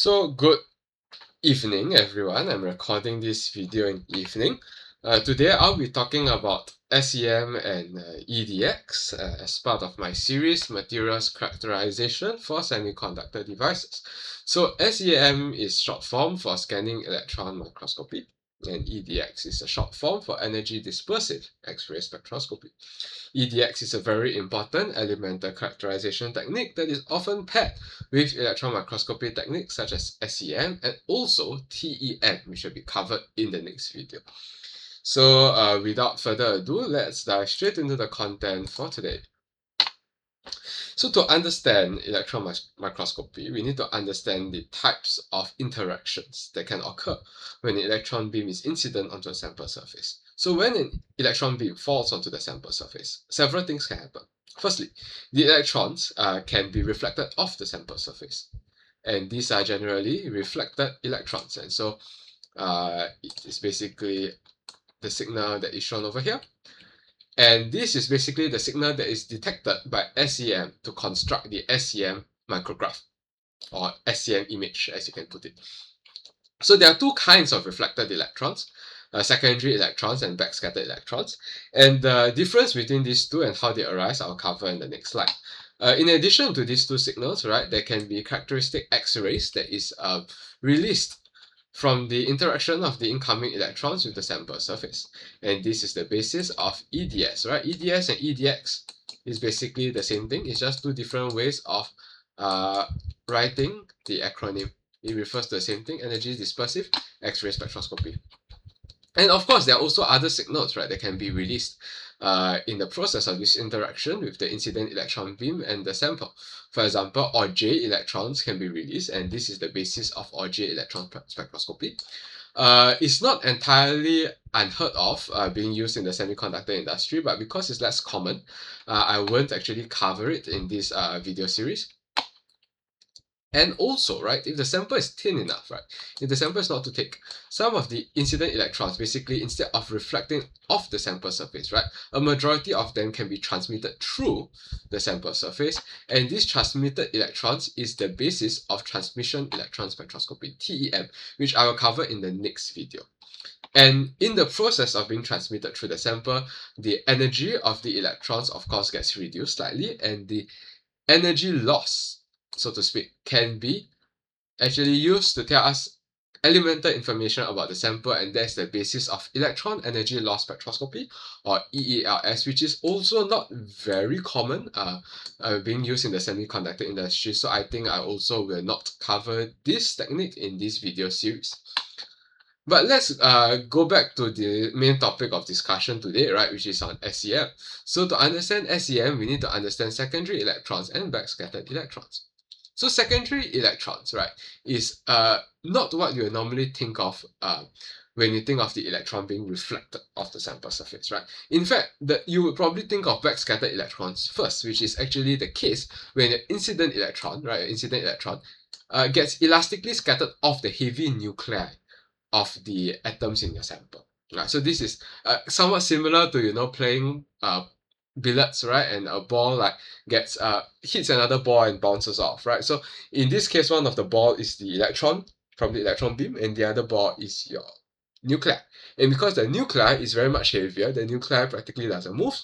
So good evening everyone, I'm recording this video in evening. Today I'll be talking about SEM and EDX as part of my series Materials Characterization for Semiconductor Devices. So SEM is short form for Scanning Electron Microscopy, and EDX is a short form for Energy Dispersive X-ray Spectroscopy. EDX is a very important elemental characterization technique that is often paired with electron microscopy techniques such as SEM and also TEM, which will be covered in the next video. So without further ado, let's dive straight into the content for today. So to understand electron microscopy, we need to understand the types of interactions that can occur when an electron beam is incident onto a sample surface. So when an electron beam falls onto the sample surface, several things can happen. Firstly, the electrons can be reflected off the sample surface, and these are generally reflected electrons, and so it is basically the signal that is shown over here. And this is basically the signal that is detected by SEM to construct the SEM micrograph, or SEM image as you can put it. So there are two kinds of reflected electrons, secondary electrons and backscattered electrons. And the difference between these two and how they arise, I'll cover in the next slide. In addition to these two signals, right, there can be characteristic X-rays that is released from the interaction of the incoming electrons with the sample surface. And this is the basis of EDS, right? EDS and EDX is basically the same thing. It's just two different ways of writing the acronym. It refers to the same thing, energy dispersive X-ray spectroscopy. And of course, there are also other signals, right, that can be released in the process of this interaction with the incident electron beam and the sample. For example, Auger electrons can be released, and this is the basis of Auger electron spectroscopy. It's not entirely unheard of being used in the semiconductor industry, but because it's less common, I won't actually cover it in this video series. And also, right, if the sample is thin enough, right, if the sample is not too thick, some of the incident electrons, basically, instead of reflecting off the sample surface, right, a majority of them can be transmitted through the sample surface, and these transmitted electrons is the basis of transmission electron spectroscopy, TEM, which I will cover in the next video. And in the process of being transmitted through the sample, the energy of the electrons, of course, gets reduced slightly, and the energy loss, so to speak, can be actually used to tell us elemental information about the sample, and that's the basis of electron energy loss spectroscopy, or EELS, which is also not very common being used in the semiconductor industry. So I think I also will not cover this technique in this video series. But let's go back to the main topic of discussion today, right, which is on SEM. So to understand SEM, we need to understand secondary electrons and backscattered electrons. So secondary electrons, right, is not what you normally think of when you think of the electron being reflected off the sample surface, right? In fact, you would probably think of backscattered electrons first, which is actually the case when an incident electron, right, gets elastically scattered off the heavy nuclei of the atoms in your sample. Right? So this is somewhat similar to playing billiards, right? And a ball like gets hits another ball and bounces off, right? So in this case, one of the ball is the electron from the electron beam, and the other ball is your nuclei. And because the nuclei is very much heavier, the nuclei practically doesn't move,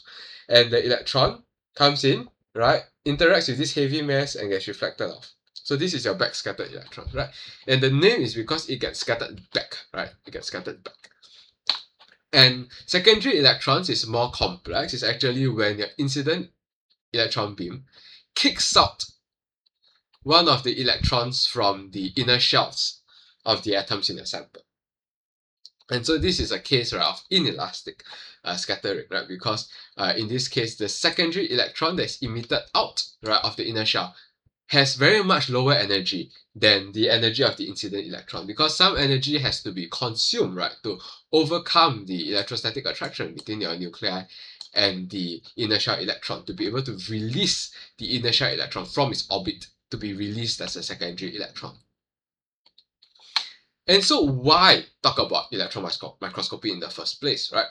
and the electron comes in, right, interacts with this heavy mass and gets reflected off. So this is your backscattered electron, right? And the name is because it gets scattered back, right? It gets scattered back. And secondary electrons is more complex. It's actually when your incident electron beam kicks out one of the electrons from the inner shells of the atoms in the sample. And so this is a case, right, of inelastic scattering, right? Because in this case, the secondary electron that's emitted out, right, of the inner shell has very much lower energy than the energy of the incident electron, because some energy has to be consumed, right, to overcome the electrostatic attraction between your nuclei and the inner shell electron to be able to release the inner shell electron from its orbit to be released as a secondary electron. And so why talk about electron microscopy in the first place, right?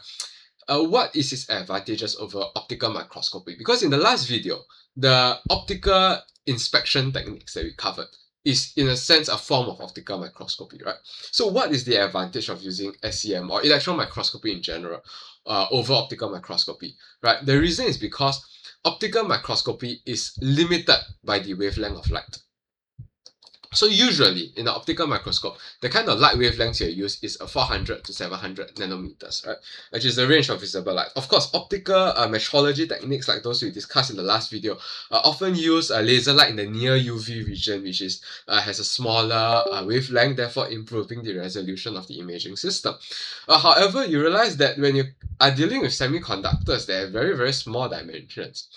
What is its advantages over optical microscopy? Because in the last video, the optical inspection techniques that we covered is in a sense a form of optical microscopy, right? So what is the advantage of using SEM or electron microscopy in general over optical microscopy, right? The reason is because optical microscopy is limited by the wavelength of light. So usually in the optical microscope, the kind of light wavelengths you use is a 400 to 700 nanometers, right? Which is the range of visible light. Of course, optical metrology techniques like those we discussed in the last video often use laser light in the near UV region, which is has a smaller wavelength, therefore improving the resolution of the imaging system. However, you realize that when you are dealing with semiconductors, they have very, very small dimensions.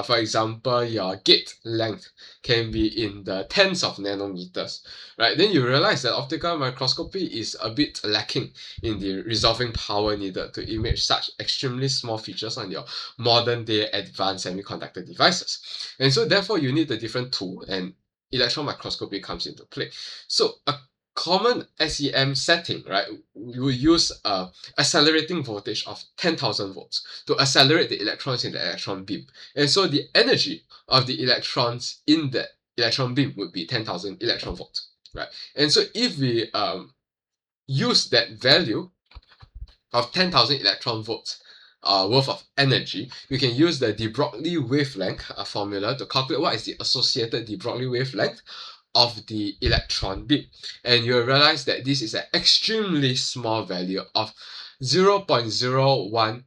For example, your gate length can be in the tens of nanometers, right? Then you realize that optical microscopy is a bit lacking in the resolving power needed to image such extremely small features on your modern day advanced semiconductor devices. And so therefore you need a different tool, and electron microscopy comes into play. So a common SEM setting, right, we will use accelerating voltage of 10,000 volts to accelerate the electrons in the electron beam. And so the energy of the electrons in the electron beam would be 10,000 electron volts, right? And so if we use that value of 10,000 electron volts worth of energy, we can use the de Broglie wavelength formula to calculate what is the associated de Broglie wavelength of the electron beam. And you'll realize that this is an extremely small value of 0.012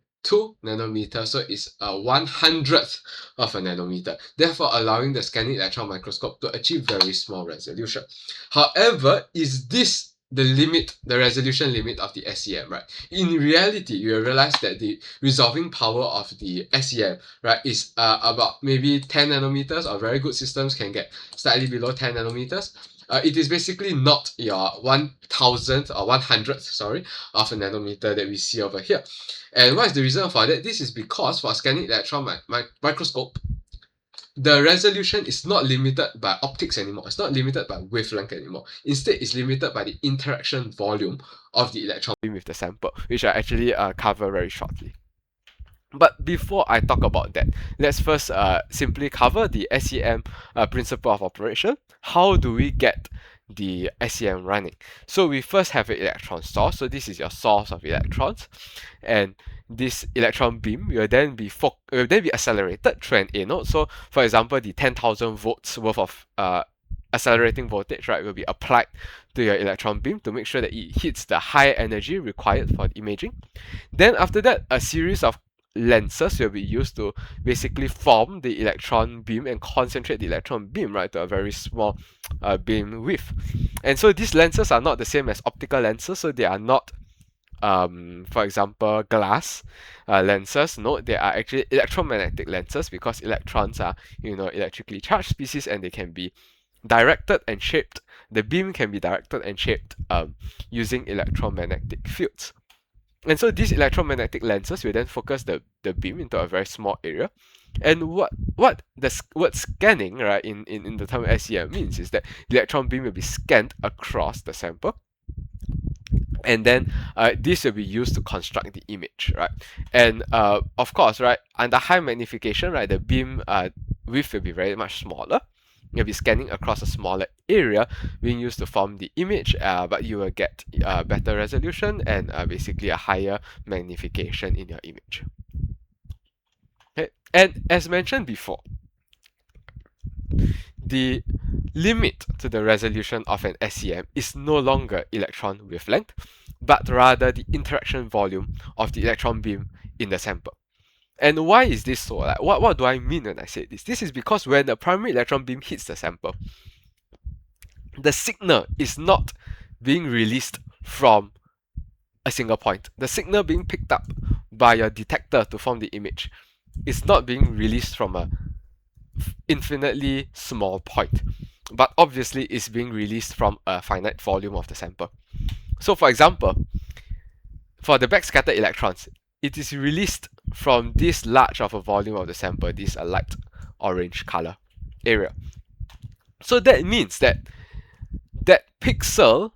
nanometer, so it's a 1/100th of a nanometer, therefore allowing the scanning electron microscope to achieve very small resolution. However, is this the limit, the resolution limit of the SEM, right? In reality, you will realize that the resolving power of the SEM, right, is about maybe 10 nanometers, or very good systems can get slightly below 10 nanometers. It is basically not your 1,000th or 100th, sorry, of a nanometer that we see over here. And what is the reason for that? This is because for scanning electron microscope, the resolution is not limited by optics anymore. It's not limited by wavelength anymore. Instead, it's limited by the interaction volume of the electron beam with the sample, which I actually cover very shortly. But before I talk about that, let's first simply cover the SEM principle of operation. How do we get the SEM running? So we first have an electron source. So this is your source of electrons, and this electron beam will then be accelerated through an anode. So for example, the 10,000 volts worth of accelerating voltage, right, will be applied to your electron beam to make sure that it hits the high energy required for imaging. Then after that, a series of lenses will be used to basically form the electron beam and concentrate the electron beam, right, to a very small beam width. And so these lenses are not the same as optical lenses, so they are not for example, glass lenses. No, they are actually electromagnetic lenses, because electrons are, electrically charged species, and they can be directed and shaped. The beam can be directed and shaped using electromagnetic fields. And so these electromagnetic lenses will then focus the beam into a very small area. And what the word scanning, right, in the term SEM means is that the electron beam will be scanned across the sample. And then this will be used to construct the image, right? And of course, right, under high magnification, right, the beam width will be very much smaller. You'll be scanning across a smaller area being used to form the image, but you will get better resolution and basically a higher magnification in your image. Okay, and as mentioned before, the limit to the resolution of an SEM is no longer electron wavelength, but rather the interaction volume of the electron beam in the sample. And why is this so? Like, what do I mean when I say this? This is because when the primary electron beam hits the sample, the signal is not being released from a single point. The signal being picked up by your detector to form the image is not being released from a infinitely small point, but obviously is being released from a finite volume of the sample. So for example, for the backscattered electrons, it is released from this large of a volume of the sample, this light orange color area. So that means that that pixel,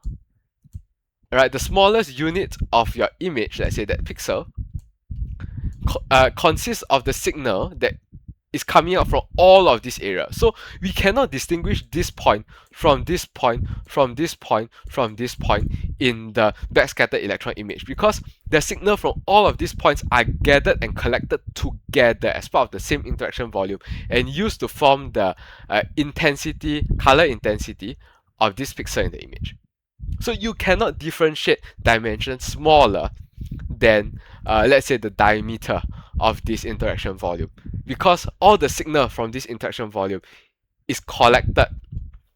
right, the smallest unit of your image, let's say that pixel, consists of the signal that is coming out from all of this area. So we cannot distinguish this point from this point, from this point, from this point in the backscattered electron image, because the signal from all of these points are gathered and collected together as part of the same interaction volume and used to form the color intensity of this pixel in the image. So you cannot differentiate dimensions smaller than, let's say, the diameter of this interaction volume, because all the signal from this interaction volume is collected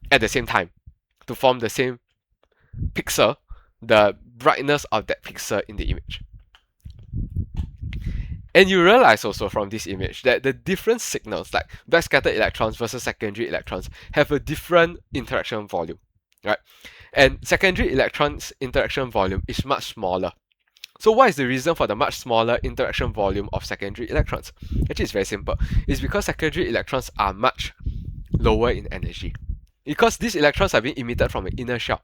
at the same time to form the same pixel, the brightness of that pixel in the image. And you realize also from this image that the different signals, like backscattered electrons versus secondary electrons, have a different interaction volume, right? And secondary electrons' interaction volume is much smaller. So what is the reason for the much smaller interaction volume of secondary electrons? Actually, it's very simple. It's because secondary electrons are much lower in energy, because these electrons are being emitted from an inner shell.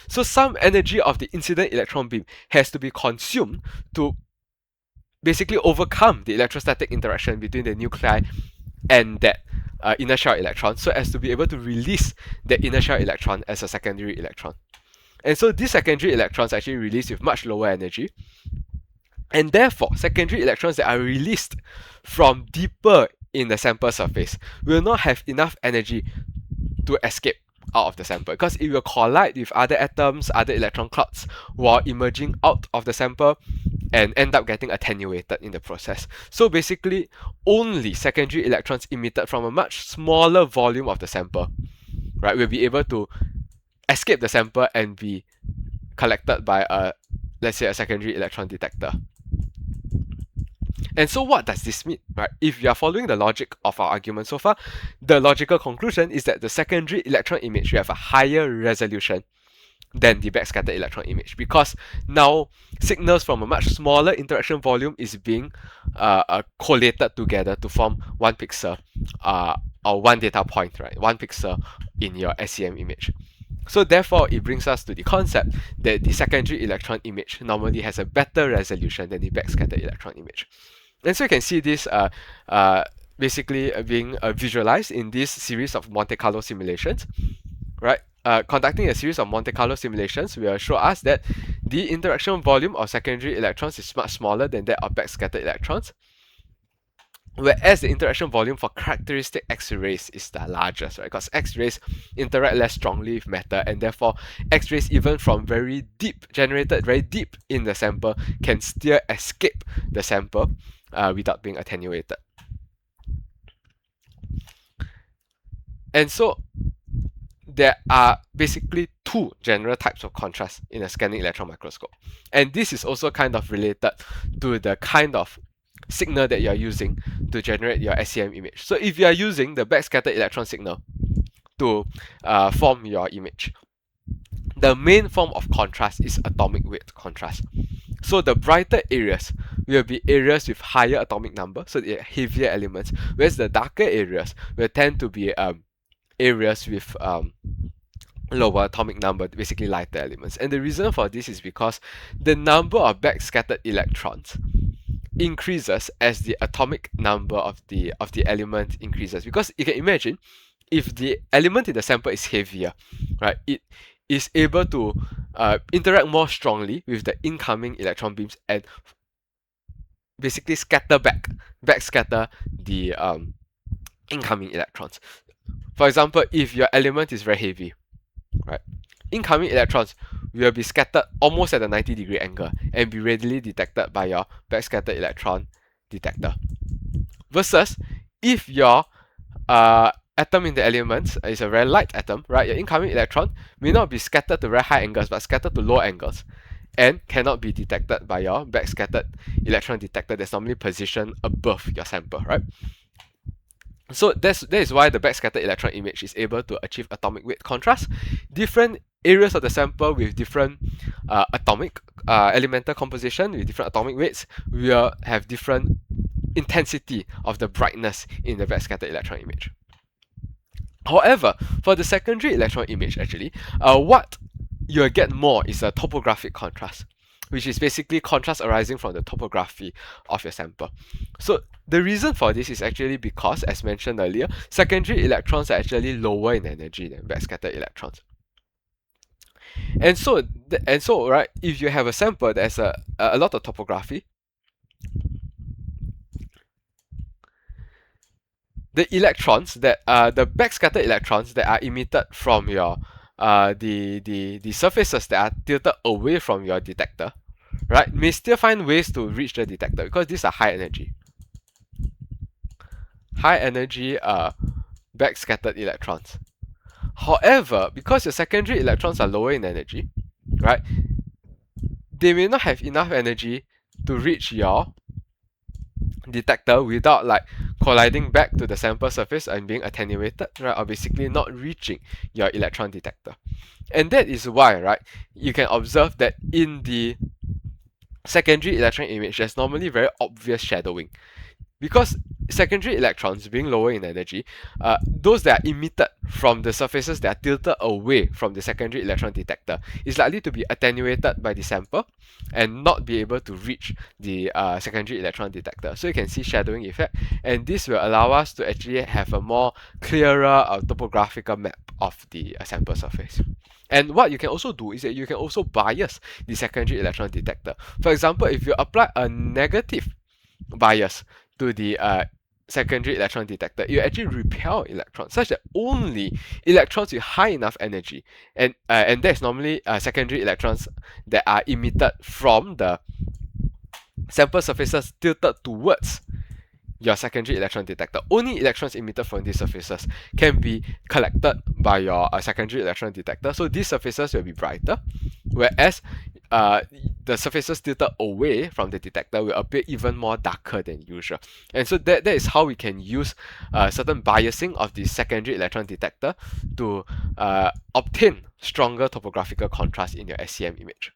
So some energy of the incident electron beam has to be consumed to basically overcome the electrostatic interaction between the nuclei and that inner shell electron, so as to be able to release the inner shell electron as a secondary electron. And so these secondary electrons actually release with much lower energy, and therefore secondary electrons that are released from deeper in the sample surface will not have enough energy to escape out of the sample, because it will collide with other atoms, other electron clouds, while emerging out of the sample and end up getting attenuated in the process. So basically, only secondary electrons emitted from a much smaller volume of the sample, right, will be able to escape the sample and be collected by a, let's say, a secondary electron detector. And so what does this mean, right? If you are following the logic of our argument so far, the logical conclusion is that the secondary electron image will have a higher resolution than the backscattered electron image, because now signals from a much smaller interaction volume is being collated together to form one pixel or one data point, right? One pixel in your SEM image. So therefore, it brings us to the concept that the secondary electron image normally has a better resolution than the backscattered electron image. And so you can see this basically being visualized in this series of Monte Carlo simulations, right? Conducting a series of Monte Carlo simulations will show us that the interaction volume of secondary electrons is much smaller than that of backscattered electrons, whereas the interaction volume for characteristic X-rays is the largest, right? Because X-rays interact less strongly with matter, and therefore X-rays, even from very deep, generated very deep in the sample, can still escape the sample without being attenuated. And so there are basically two general types of contrast in a scanning electron microscope. And this is also kind of related to the kind of signal that you are using to generate your SEM image. So if you are using the backscattered electron signal to form your image, the main form of contrast is atomic weight contrast. So the brighter areas will be areas with higher atomic number, so the heavier elements, whereas the darker areas will tend to be areas with lower atomic number, basically lighter elements. And the reason for this is because the number of backscattered electrons increases as the atomic number of the element increases. Because you can imagine, if the element in the sample is heavier, right, it is able to interact more strongly with the incoming electron beams and basically backscatter the incoming electrons. For example, if your element is very heavy, right, incoming electrons will be scattered almost at a 90-degree angle and be readily detected by your backscattered electron detector. Versus if your atom in the element is a very light atom, right, your incoming electron may not be scattered to very high angles but scattered to low angles and cannot be detected by your backscattered electron detector that's normally positioned above your sample, right? So that is why the backscattered electron image is able to achieve atomic weight contrast. Different areas of the sample with different atomic elemental composition, with different atomic weights, will have different intensity of the brightness in the backscattered electron image. However, for the secondary electron image, actually, what you'll get more is a topographic contrast. which is basically contrast arising from the topography of your sample. So the reason for this is actually because, as mentioned earlier, secondary electrons are actually lower in energy than backscattered electrons. And so, right, if you have a sample that has a lot of topography, the electrons that the backscattered electrons that are emitted from your the surfaces that are tilted away from your detector, right, may still find ways to reach the detector because these are high energy backscattered electrons. However, because your secondary electrons are lower in energy, right, they may not have enough energy to reach your detector without like colliding back to the sample surface and being attenuated, right, or basically not reaching your electron detector. And that is why, right, you can observe that in the secondary electron image, there's normally very obvious shadowing. Because secondary electrons being lower in energy, those that are emitted from the surfaces that are tilted away from the secondary electron detector is likely to be attenuated by the sample and not be able to reach the secondary electron detector. So you can see shadowing effect, and this will allow us to actually have a more clearer topographical map of the sample surface. And what you can also do is that you can also bias the secondary electron detector. For example, if you apply a negative bias to the secondary electron detector, it will actually repel electrons, such that only electrons with high enough energy, and that's normally secondary electrons that are emitted from the sample surfaces tilted towards your secondary electron detector. Only electrons emitted from these surfaces can be collected by your secondary electron detector. So these surfaces will be brighter, whereas the surfaces tilted away from the detector will appear even more darker than usual. And so that is how we can use certain biasing of the secondary electron detector to obtain stronger topographical contrast in your SEM image.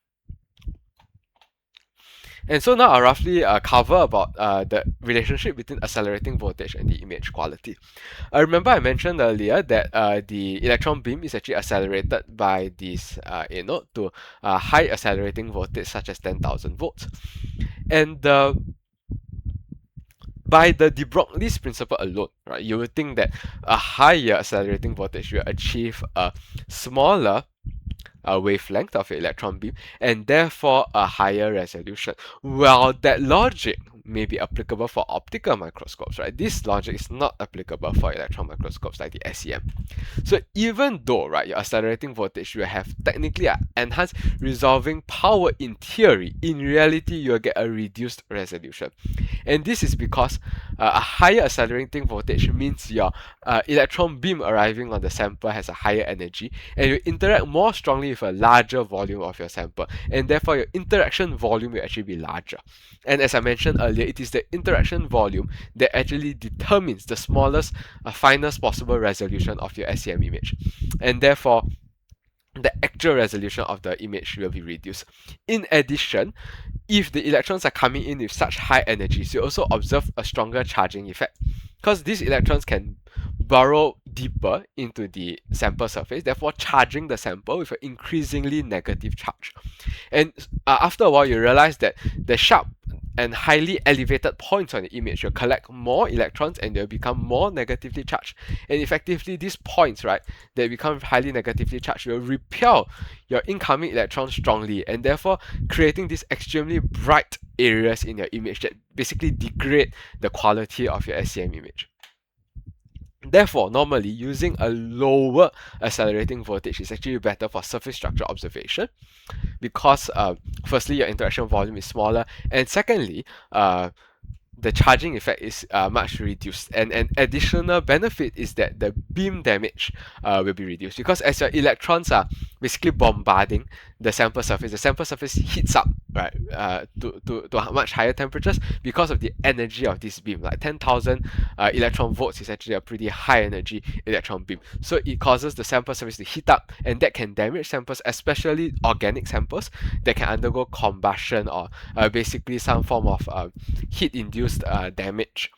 And so now I'll roughly cover about the relationship between accelerating voltage and the image quality. Remember I mentioned earlier that the electron beam is actually accelerated by this anode to high accelerating voltage such as 10,000 volts. And by the de Broglie's principle alone, right, you would think that a higher accelerating voltage will achieve a smaller wavelength of the electron beam and therefore a higher resolution. Well, that logic may be applicable for optical microscopes, right? This logic is not applicable for electron microscopes like the SEM. So even though, right, your accelerating voltage will have technically an enhanced resolving power in theory, in reality you'll get a reduced resolution. And this is because a higher accelerating voltage means your electron beam arriving on the sample has a higher energy and you interact more strongly with a larger volume of your sample, and therefore your interaction volume will actually be larger. And as I mentioned earlier, it is the interaction volume that actually determines the smallest, finest possible resolution of your SEM image. And therefore, the actual resolution of the image will be reduced. In addition, if the electrons are coming in with such high energies, you also observe a stronger charging effect because these electrons can burrow deeper into the sample surface, therefore charging the sample with an increasingly negative charge. And after a while, you realize that the sharp and highly elevated points on the image will collect more electrons and they'll become more negatively charged. And effectively, these points, right, that become highly negatively charged will repel your incoming electrons strongly and therefore creating these extremely bright areas in your image that basically degrade the quality of your SEM image. Therefore, normally using a lower accelerating voltage is actually better for surface structure observation because firstly your interaction volume is smaller, and secondly the charging effect is much reduced, and an additional benefit is that the beam damage will be reduced because as your electrons are basically bombarding the sample surface heats up, right, to much higher temperatures because of the energy of this beam. Like 10,000 electron volts is actually a pretty high energy electron beam, so it causes the sample surface to heat up, and that can damage samples, especially organic samples that can undergo combustion or basically some form of heat-induced damage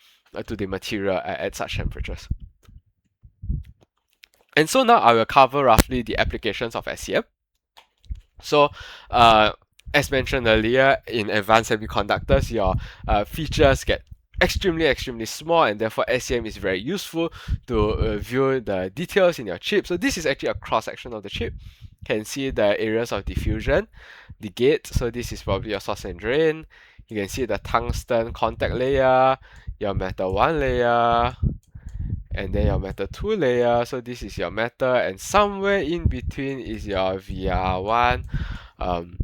to the material at such temperatures. And so now I will cover roughly the applications of SEM. So as mentioned earlier, in advanced semiconductors, your features get extremely small, and therefore SEM is very useful to view the details in your chip. So this is actually a cross section of the chip. Can see the areas of diffusion, the gate. So this is probably your source and drain. You can see the tungsten contact layer, your metal 1 layer, and then your metal 2 layer. So this is your metal, and somewhere in between is your VR1. Um,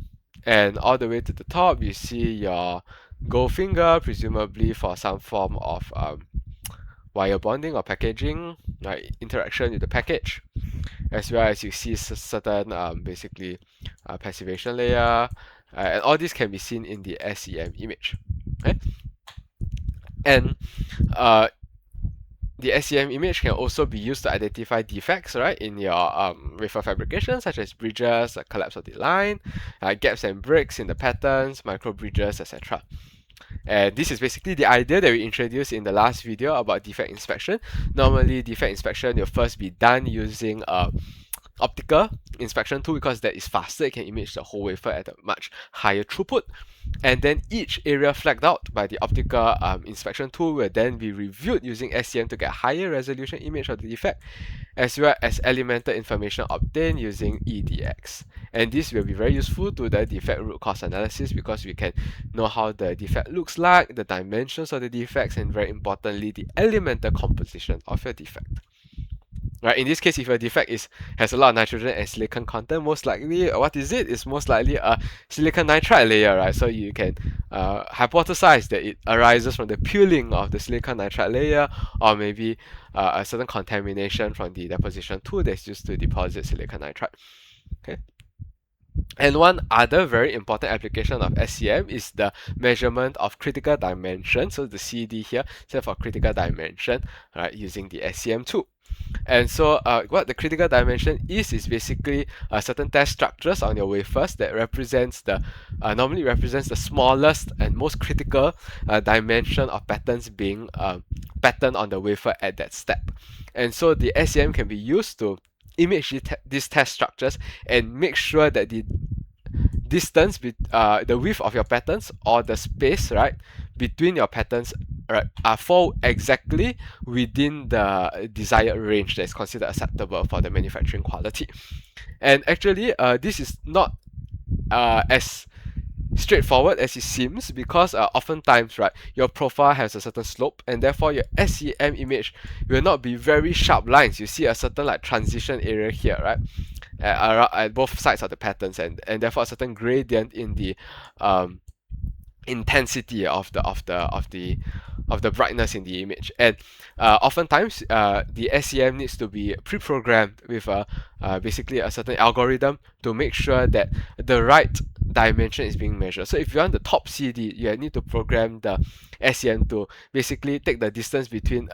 and all the way to the top, you see your gold finger, presumably for some form of wire bonding or packaging, like interaction with the package, as well as you see certain basically passivation layer, and all this can be seen in the SEM image. Okay? And uh, the SEM image can also be used to identify defects, right, in your wafer fabrication, such as bridges, collapse of the line, gaps and breaks in the patterns, micro bridges, etc. And this is basically the idea that we introduced in the last video about defect inspection. Normally, defect inspection will first be done using a optical inspection tool because that is faster. It can image the whole wafer at a much higher throughput. And then each area flagged out by the optical inspection tool will then be reviewed using SEM to get higher resolution image of the defect, as well as elemental information obtained using EDX. And this will be very useful to the defect root cause analysis because we can know how the defect looks like, the dimensions of the defects, and very importantly, the elemental composition of your defect. Right, in this case, if your defect has a lot of nitrogen and silicon content, most likely, what is it? It's most likely a silicon nitride layer, right? So you can hypothesize that it arises from the peeling of the silicon nitride layer, or maybe a certain contamination from the deposition tool that's used to deposit silicon nitride. Okay. And one other very important application of SEM is the measurement of critical dimension. So the CD here stands for critical dimension, right, using the SEM tool. And so what the critical dimension is basically certain test structures on your wafers that represents the normally represents the smallest and most critical dimension of patterns being patterned on the wafer at that step. And so the SEM can be used to image these test structures and make sure that the distance, the width of your patterns or the space, right, between your patterns, right, fall exactly within the desired range that is considered acceptable for the manufacturing quality. And actually, this is not as straightforward as it seems because oftentimes, right, your profile has a certain slope and therefore your SEM image will not be very sharp lines. You see a certain like transition area here, right, at both sides of the patterns, and therefore a certain gradient in the intensity of the brightness in the image. And oftentimes the SEM needs to be pre-programmed with basically a certain algorithm to make sure that the right dimension is being measured. So if you want the top CD, you need to program the SEM to basically take the distance between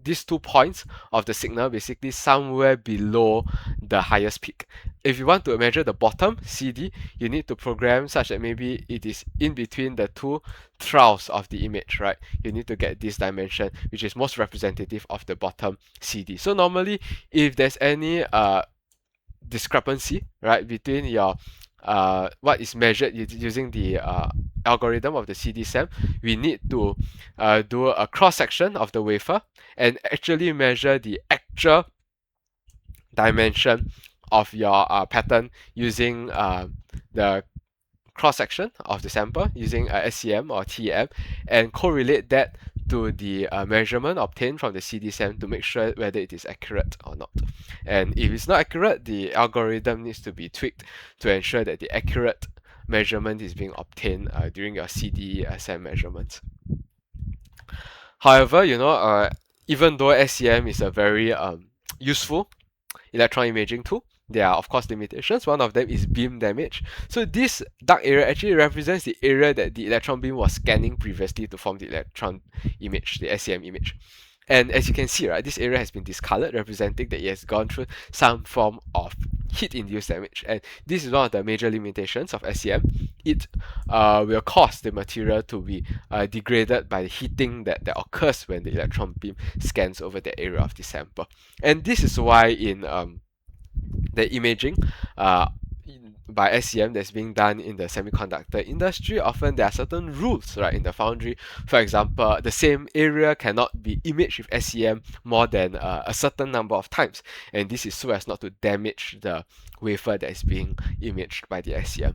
these 2 points of the signal, basically somewhere below the highest peak. If you want to measure the bottom CD, you need to program such that maybe it is in between the 2 troughs of the image, right? You need to get this dimension, which is most representative of the bottom CD. So normally, if there's any discrepancy, right, between your what is measured using the algorithm of the CD-SEM, we need to do a cross-section of the wafer and actually measure the actual dimension of your pattern using the cross-section of the sample using SEM or TEM and correlate that to the measurement obtained from the CD-SEM to make sure whether it is accurate or not. And if it's not accurate, the algorithm needs to be tweaked to ensure that the accurate measurement is being obtained during your CD-SEM measurements. However, even though SEM is a very useful electron imaging tool, there are of course limitations. One of them is beam damage. So this dark area actually represents the area that the electron beam was scanning previously to form the electron image, the SEM image. And as you can see, right, this area has been discolored, representing that it has gone through some form of heat-induced damage. And this is one of the major limitations of SEM. It will cause the material to be degraded by the heating that occurs when the electron beam scans over the area of the sample. And this is why in the imaging, by SEM that's being done in the semiconductor industry, often there are certain rules, right, in the foundry. For example, the same area cannot be imaged with SEM more than a certain number of times, and this is so as not to damage the wafer that is being imaged by the SEM.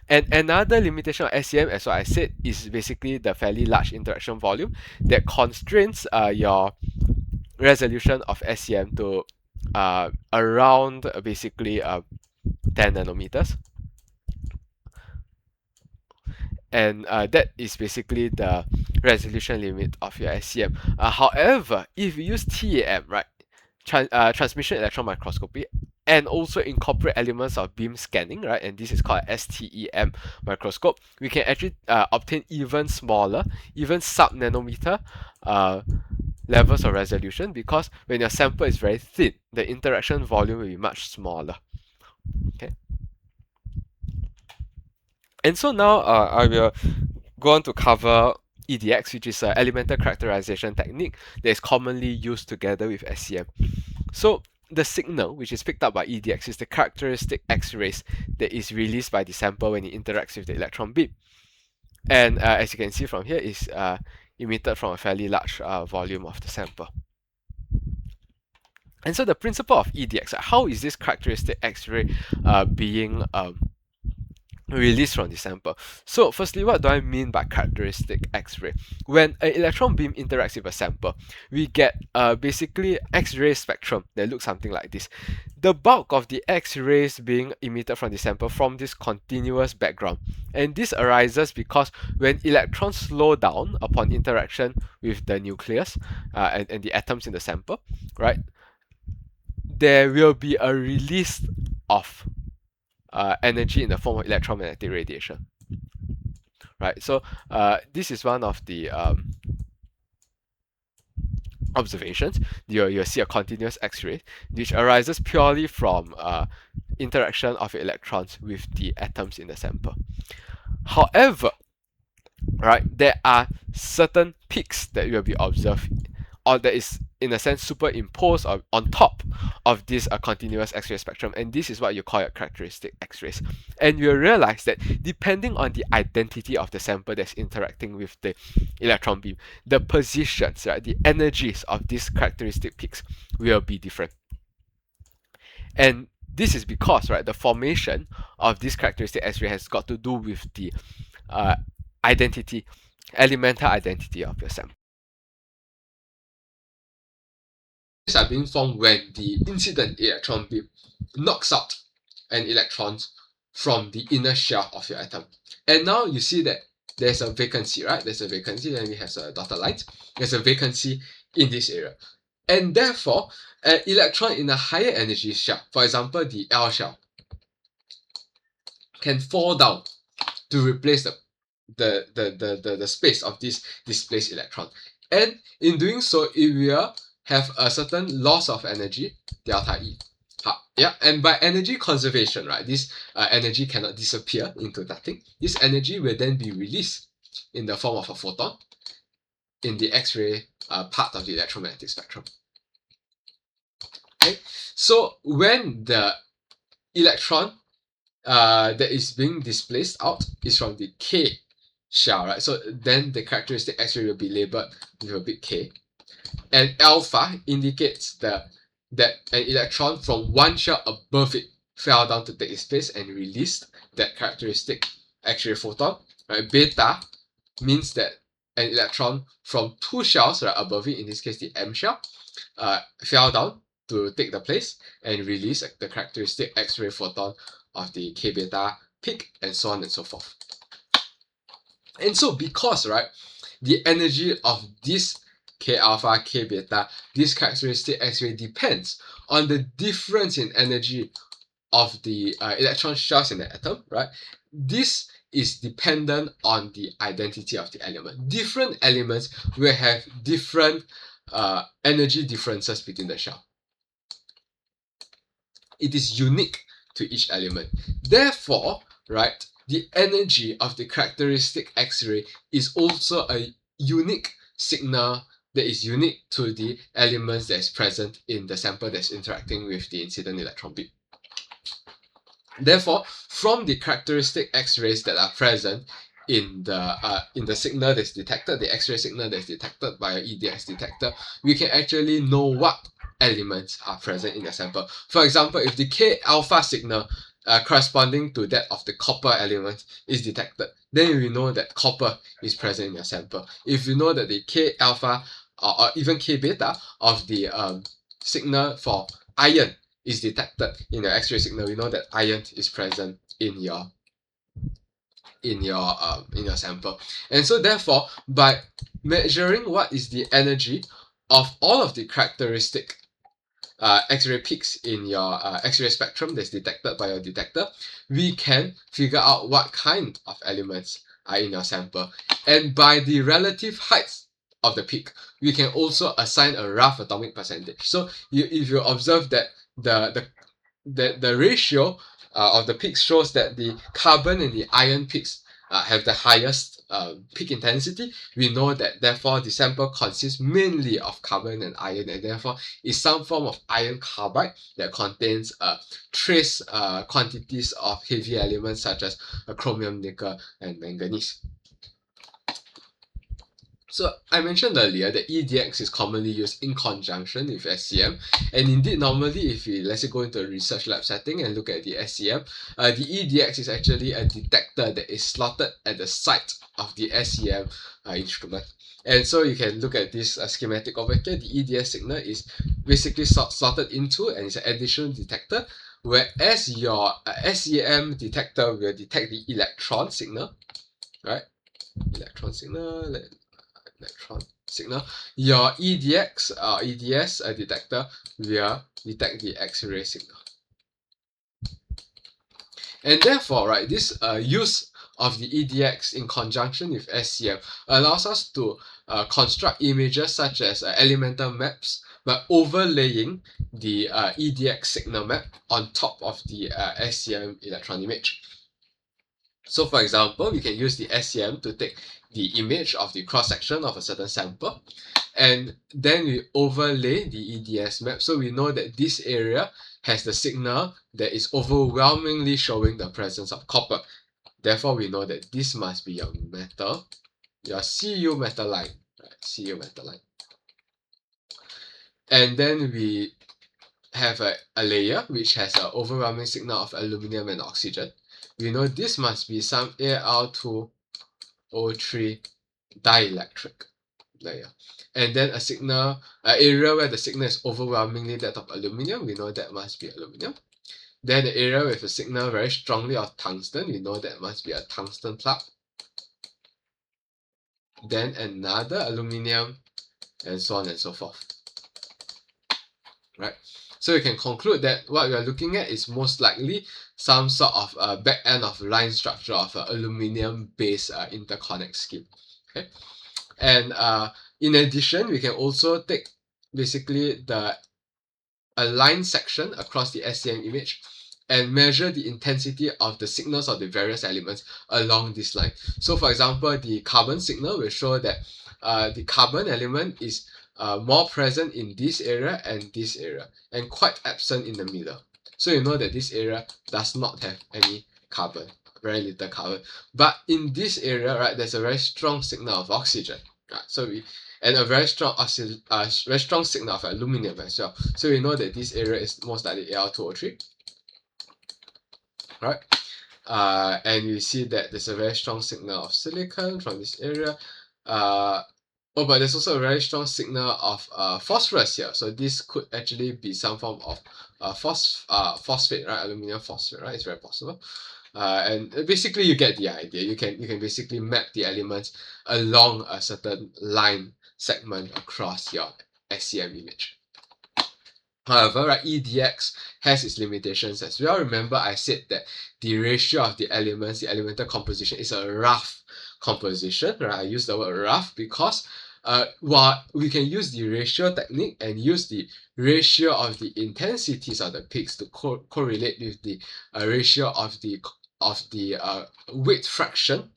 And another limitation of SEM, as what I said, is basically the fairly large interaction volume that constrains your resolution of SEM to around basically 10 nanometers. And that is basically the resolution limit of your SEM. However, if you use TEM, right, transmission electron microscopy, and also incorporate elements of beam scanning, right, and this is called STEM microscope, we can actually obtain even smaller, even sub-nanometer levels of resolution, because when your sample is very thin, the interaction volume will be much smaller. Okay. And so now I will go on to cover EDX, which is an elemental characterization technique that is commonly used together with SEM. So the signal, which is picked up by EDX, is the characteristic X-rays that is released by the sample when it interacts with the electron beam. And as you can see from here, is emitted from a fairly large volume of the sample. And so the principle of EDX, how is this characteristic X-ray being released from the sample? So firstly, what do I mean by characteristic X-ray? When an electron beam interacts with a sample, we get basically X-ray spectrum that looks something like this. The bulk of the X-rays being emitted from the sample from this continuous background. And this arises because when electrons slow down upon interaction with the nucleus and the atoms in the sample, right, there will be a release of energy in the form of electromagnetic radiation. Right, so this is one of the observations. You'll see a continuous X-ray, which arises purely from interaction of electrons with the atoms in the sample. However, right, there are certain peaks that will be observed, or that is in a sense superimposed on top of this continuous X-ray spectrum, and this is what you call your characteristic X-rays. And you'll realize that depending on the identity of the sample that's interacting with the electron beam, the positions, right, the energies of these characteristic peaks will be different. And this is because, right, the formation of this characteristic X-ray has got to do with the elemental identity of your sample. Are being formed when the incident electron beam knocks out an electron from the inner shell of your atom. And now you see that there's a vacancy, right? There's a vacancy, and it has a dotted line. There's a vacancy in this area. And therefore, an electron in a higher energy shell, for example, the L shell, can fall down to replace the space of this displaced electron. And in doing so, it will have a certain loss of energy, delta E. Yeah, and by energy conservation, right, this energy cannot disappear into nothing. This energy will then be released in the form of a photon in the X-ray part of the electromagnetic spectrum. Okay, so when the electron that is being displaced out is from the K shell, right? So then the characteristic X-ray will be labeled with a big K. And alpha indicates that an electron from one shell above it fell down to take its place and released that characteristic X-ray photon. Right? Beta means that an electron from two shells right above it, in this case the M shell, fell down to take the place and release the characteristic X-ray photon of the K beta peak, and so on and so forth. And so because, right, the energy of this K alpha, K beta, this characteristic X-ray depends on the difference in energy of the electron shells in the atom, right? This is dependent on the identity of the element. Different elements will have different energy differences between the shell. It is unique to each element. Therefore, right, the energy of the characteristic X-ray is also a unique signal that is unique to the elements that is present in the sample that's interacting with the incident electron beam. Therefore, from the characteristic X-rays that are present in the signal that's detected, the X-ray signal that's detected by an EDX detector, we can actually know what elements are present in the sample. For example, if the K alpha signal corresponding to that of the copper element is detected, then we know that copper is present in your sample. If you know that the K alpha or even K beta of the signal for iron is detected in the X-ray signal, we know that iron is present in your sample. And so therefore, by measuring what is the energy of all of the characteristic X-ray peaks in your X-ray spectrum that's detected by your detector, we can figure out what kind of elements are in your sample. And by the relative heights of the peak, we can also assign a rough atomic percentage. So if you observe that the ratio of the peaks shows that the carbon and the iron peaks have the highest peak intensity, we know that therefore the sample consists mainly of carbon and iron, and therefore is some form of iron carbide that contains trace quantities of heavy elements such as chromium, nickel, and manganese. So I mentioned earlier that EDX is commonly used in conjunction with SEM, and indeed normally if we let's say go into a research lab setting and look at the SEM, the EDX is actually a detector that is slotted at the site of the SEM instrument. And so you can look at this schematic over here. The EDX signal is basically slotted into and it's an additional detector, whereas your SEM detector will detect the electron signal, right? Electron signal, electron signal. Your EDX EDS detector will detect the X-ray signal. And therefore, right, this use of the EDX in conjunction with SEM allows us to construct images such as elemental maps by overlaying the EDX signal map on top of the SEM electron image. So for example, we can use the SEM to take the image of the cross-section of a certain sample, and then we overlay the EDS map so we know that this area has the signal that is overwhelmingly showing the presence of copper. Therefore, we know that this must be your metal, your Cu metal line, right? Cu metal line. And then we have a layer which has an overwhelming signal of aluminum and oxygen. We know this must be some Al2O3 dielectric layer. And then an area where the signal is overwhelmingly that of aluminum, we know that must be aluminum. Then the area with a signal very strongly of tungsten, we know that must be a tungsten plug. Then another aluminum, and so on and so forth. Right? So you can conclude that what we are looking at is most likely some sort of back end of line structure of an aluminum-based interconnect scheme. Okay, and in addition, we can also take basically a line section across the SEM image and measure the intensity of the signals of the various elements along this line. So for example, the carbon signal will show that the carbon element is more present in this area and quite absent in the middle. So you know that this area does not have any carbon, very little carbon. But in this area, right, there's a very strong signal of oxygen. Right? And a very strong signal of aluminum as well. So we know that this area is most likely Al2O3. Right? And you see that there's a very strong signal of silicon from this area. But there's also a very strong signal of phosphorus here. So this could actually be some form of phosphate, right? Aluminum phosphate, right? It's very possible. And basically you get the idea. You can basically map the elements along a certain line segment across your SEM image. However, right, EDX has its limitations as well. Remember, I said that the ratio of the elements, the elemental composition, is a rough composition. Right? I use the word rough because while we can use the ratio technique and use the ratio of the intensities of the peaks to correlate with the ratio of the weight fraction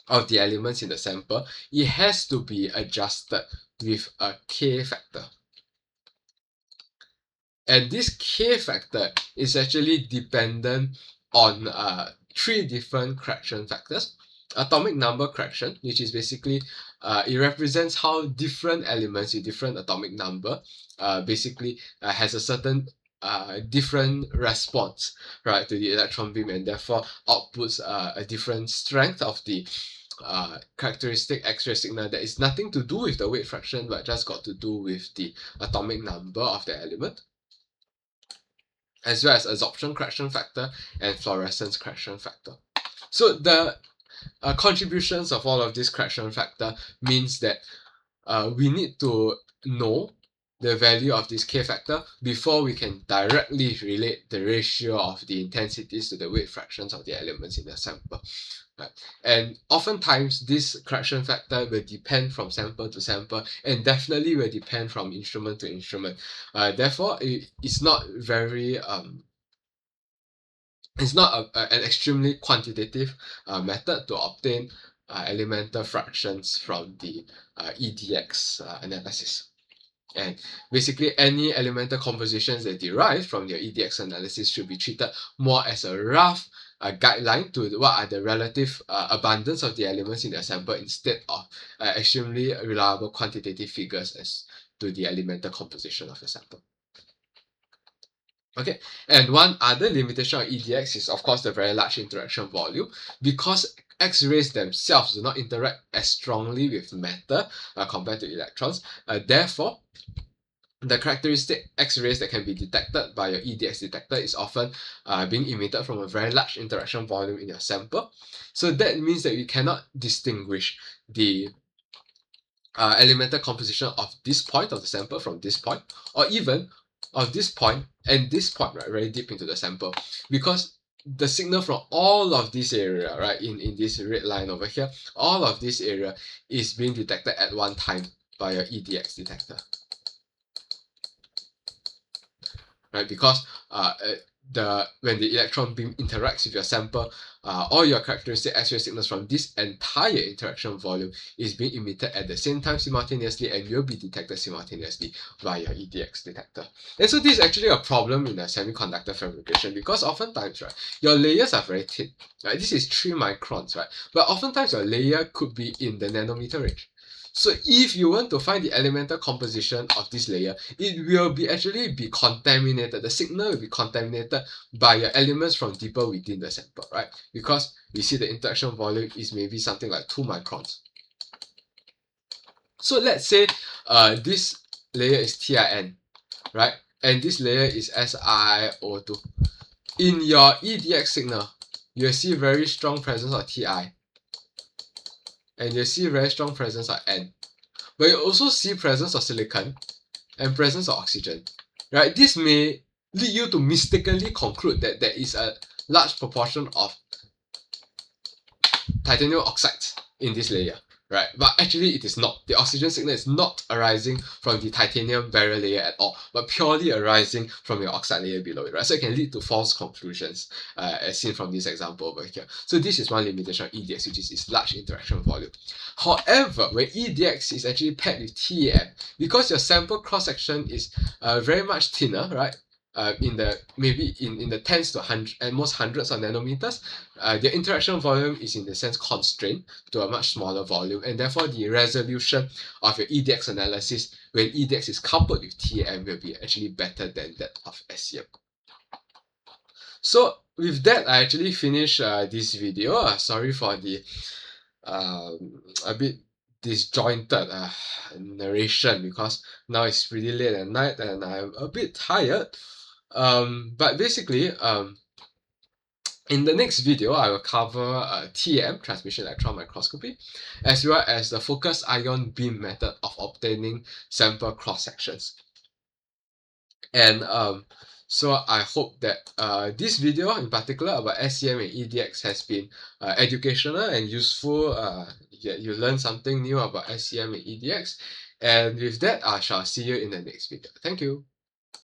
of the elements in the sample, it has to be adjusted with a K factor. And this K factor is actually dependent on three different correction factors. Atomic number correction, which is basically it represents how different elements with different atomic number basically has a certain different response, right, to the electron beam, and therefore outputs a different strength of the characteristic X-ray signal that is nothing to do with the weight fraction but just got to do with the atomic number of the element, as well as absorption correction factor and fluorescence correction factor. So the contributions of all of this correction factor means that we need to know the value of this K factor before we can directly relate the ratio of the intensities to the weight fractions of the elements in the sample. Right. And oftentimes this correction factor will depend from sample to sample and definitely will depend from instrument to instrument. Therefore, it's not very it's not an extremely quantitative method to obtain elemental fractions from the EDX analysis. And basically, any elemental compositions that derive from your EDX analysis should be treated more as a rough guideline to what are the relative abundance of the elements in the sample instead of extremely reliable quantitative figures as to the elemental composition of the sample. Okay, and one other limitation of EDX is, of course, the very large interaction volume, because X-rays themselves do not interact as strongly with matter compared to electrons. Therefore, the characteristic X-rays that can be detected by your EDX detector is often being emitted from a very large interaction volume in your sample. So that means that you cannot distinguish the elemental composition of this point of the sample from this point, or even of this point and this point, right, very deep into the sample, because the signal from all of this area, right, in this red line over here, all of this area is being detected at one time by your EDX detector, right? Because when the electron beam interacts with your sample, all your characteristic X-ray signals from this entire interaction volume is being emitted at the same time simultaneously and will be detected simultaneously by your EDX detector. And so this is actually a problem in a semiconductor fabrication, because oftentimes, right, your layers are very thin. Right? This is 3 microns, right? But oftentimes your layer could be in the nanometer range. So if you want to find the elemental composition of this layer, it will actually be contaminated. The signal will be contaminated by your elements from deeper within the sample, right? Because we see the interaction volume is maybe something like 2 microns. So let's say this layer is TIN, right? And this layer is SiO2. In your EDX signal, you'll see very strong presence of Ti. And you see very strong presence of N. But you also see presence of silicon and presence of oxygen, right? This may lead you to mistakenly conclude that there is a large proportion of titanium oxides in this layer, right? But actually it is not. The oxygen signal is not arising from the titanium barrier layer at all, but purely arising from your oxide layer below it, right? So it can lead to false conclusions, as seen from this example over here. So this is one limitation of EDX, which is its large interaction volume. However, when EDX is actually paired with TEM, because your sample cross-section is very much thinner, right? In the tens to hundreds and most hundreds of nanometers, the interaction volume is in the sense constrained to a much smaller volume, and therefore the resolution of your EDX analysis when EDX is coupled with TEM will be actually better than that of SEM. So with that, I actually finish this video. Sorry for the a bit disjointed narration, because now it's pretty late at night and I'm a bit tired. But basically, in the next video, I will cover TEM, transmission electron microscopy, as well as the focused ion beam method of obtaining sample cross sections. And so I hope that this video in particular about SEM and EDX has been educational and useful. You learned something new about SEM and EDX. And with that, I shall see you in the next video. Thank you.